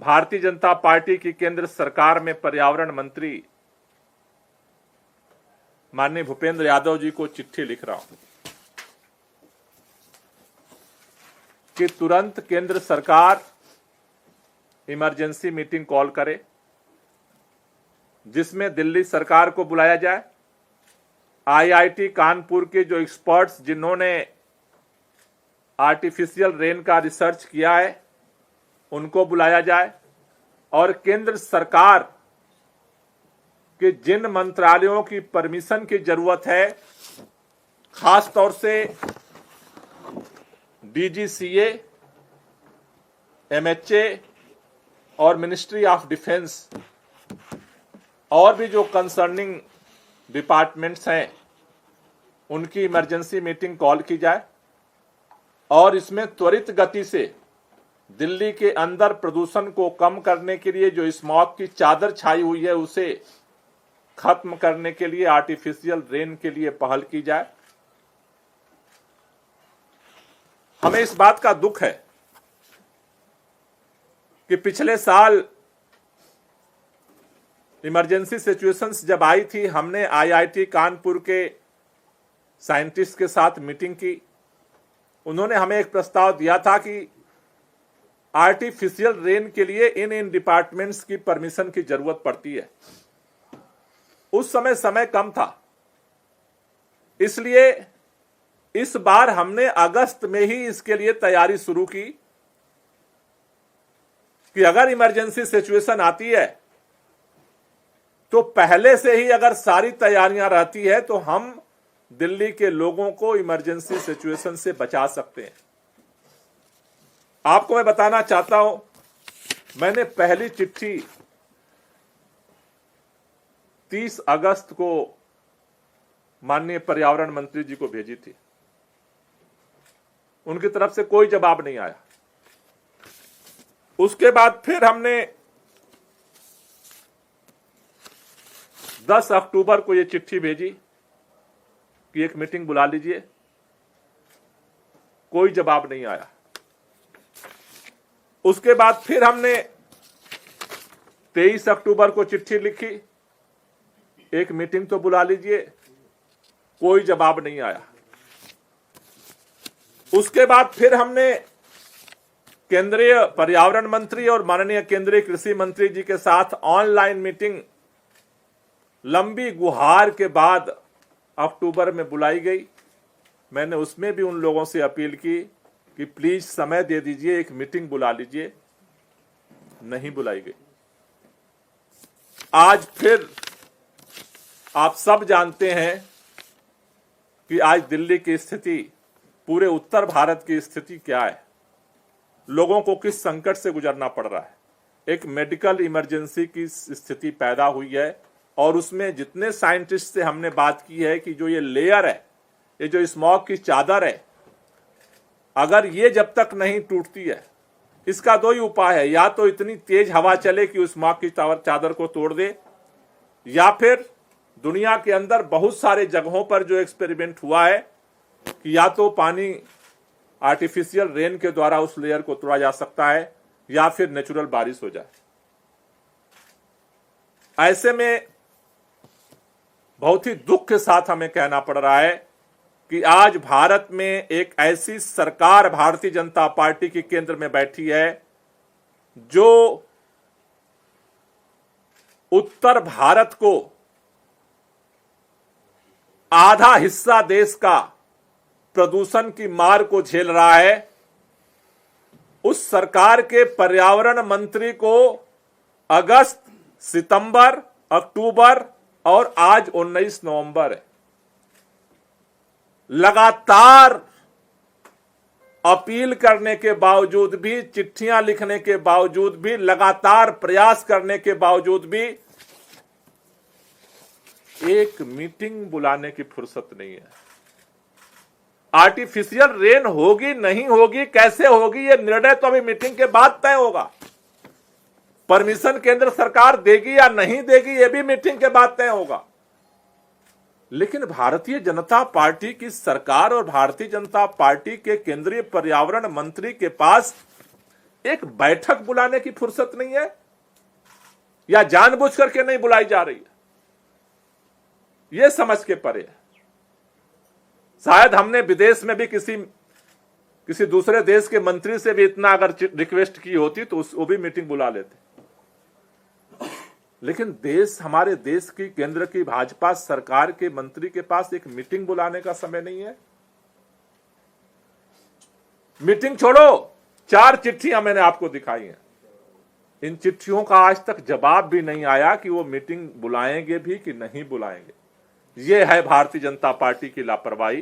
Bharatiya Janata party की केंद्र सरकार में पर्यावरण मंत्री माननीय भूपेंद्र यादव जी को चिट्ठी लिख रहा हूं कि तुरंत केंद्र सरकार इमरजेंसी मीटिंग कॉल करे, जिसमें दिल्ली सरकार को बुलाया जाए, आईआईटी कानपुर के जो एक्सपर्ट्स जिन्होंने आर्टिफिशियल रेन का रिसर्च किया है उनको बुलाया जाए, और केंद्र सरकार के जिन मंत्रालयों की परमिशन की जरूरत है, खास तौर से डीजीसीए, एमएचए और मिनिस्ट्री ऑफ डिफेंस और भी जो कंसर्निंग डिपार्टमेंट्स हैं, उनकी इमरजेंसी मीटिंग कॉल की जाए और इसमें त्वरित गति से दिल्ली के अंदर प्रदूषण को कम करने के लिए जो स्मॉग की चादर छाई हुई है उसे खत्म करने के लिए आर्टिफिशियल रेन के लिए पहल की जाए। हमें इस बात का दुख है कि पिछले साल इमरजेंसी सिचुएशंस जब आई थी, हमने आईआईटी कानपुर के साइंटिस्ट के साथ मीटिंग की। उन्होंने हमें एक प्रस्ताव दिया था कि आर्टिफिशियल रेन के लिए इन डिपार्टमेंट्स की परमिशन की जरूरत पड़ती है। उस समय कम था, इसलिए इस बार हमने अगस्त में ही इसके लिए तैयारी शुरू की कि अगर इमरजेंसी सिचुएशन आती है तो पहले से ही अगर सारी तैयारियां रहती है तो हम दिल्ली के लोगों को इमरजेंसी सिचुएशन से बचा सकते हैं। आपको मैं बताना चाहता हूं, मैंने पहली चिट्ठी 30 अगस्त को माननीय पर्यावरण मंत्री जी को भेजी थी। उनकी तरफ से कोई जवाब नहीं आया। उसके बाद फिर हमने 10 अक्टूबर को यह चिट्ठी भेजी कि एक मीटिंग बुला लीजिए। कोई जवाब नहीं आया। उसके बाद फिर हमने 23 अक्टूबर को चिट्ठी लिखी, एक मीटिंग तो बुला लीजिए। कोई जवाब नहीं आया। उसके बाद फिर हमने केंद्रीय पर्यावरण मंत्री और माननीय केंद्रीय कृषि मंत्री जी के साथ ऑनलाइन मीटिंग लंबी गुहार के बाद अक्टूबर में बुलाई गई। मैंने उसमें भी उन लोगों से अपील की कि प्लीज समय दे दीजिए, एक मीटिंग बुला लीजिए। नहीं बुलाई गई। आज फिर आप सब जानते हैं कि आज दिल्ली की स्थिति, पूरे उत्तर भारत की स्थिति क्या है, लोगों को किस संकट से गुजरना पड़ रहा है। एक मेडिकल इमरजेंसी की स्थिति पैदा हुई है और उसमें जितने साइंटिस्ट से हमने बात की है कि जो ये लेयर है, ये जो स्मॉग की चादर है, अगर ये जब तक नहीं टूटती है, इसका दो ही उपाय है, या तो इतनी तेज हवा चले कि उस स्मॉग की चादर को तोड़ दे, या फिर दुनिया के अंदर बहुत सारे जगहों पर जो एक्सपेरिमेंट हुआ है कि या तो पानी आर्टिफिशियल रेन के द्वारा उस लेयर को तोड़ा जा सकता है या फिर नेचुरल बारिश हो जाए। ऐसे में बहुत ही दुख के साथ हमें कहना पड़ रहा है कि आज भारत में एक ऐसी सरकार भारतीय जनता पार्टी की केंद्र में बैठी है जो उत्तर भारत को, आधा हिस्सा देश का प्रदूषण की मार को झेल रहा है। उस सरकार के पर्यावरण मंत्री को अगस्त, सितंबर, अक्टूबर और आज 19 नवंबर है, लगातार अपील करने के बावजूद भी, चिट्ठियां लिखने के बावजूद भी, लगातार प्रयास करने के बावजूद भी एक मीटिंग बुलाने की फुर्सत नहीं है। आर्टिफिशियल रेन होगी नहीं होगी, कैसे होगी, यह निर्णय तो अभी मीटिंग के बाद तय होगा। परमिशन केंद्र सरकार देगी या नहीं देगी, यह भी मीटिंग के बाद तय होगा। लेकिन भारतीय जनता पार्टी की सरकार और भारतीय जनता पार्टी के केंद्रीय पर्यावरण मंत्री के पास एक बैठक बुलाने की फुर्सत नहीं है, या जानबूझ करके नहीं बुलाई जा रही है, यह समझ के परे है। शायद हमने विदेश में भी किसी दूसरे देश के मंत्री से भी इतना अगर रिक्वेस्ट की होती तो वो भी मीटिंग बुला लेते, लेकिन हमारे देश की केंद्र की भाजपा सरकार के मंत्री के पास एक मीटिंग बुलाने का समय नहीं है। मीटिंग छोड़ो, 4 चिट्ठियां मैंने आपको दिखाई हैं, इन चिट्ठियों का आज तक जवाब भी नहीं आया कि वो मीटिंग बुलाएंगे भी कि नहीं बुलाएंगे। ये है भारतीय जनता पार्टी की लापरवाही।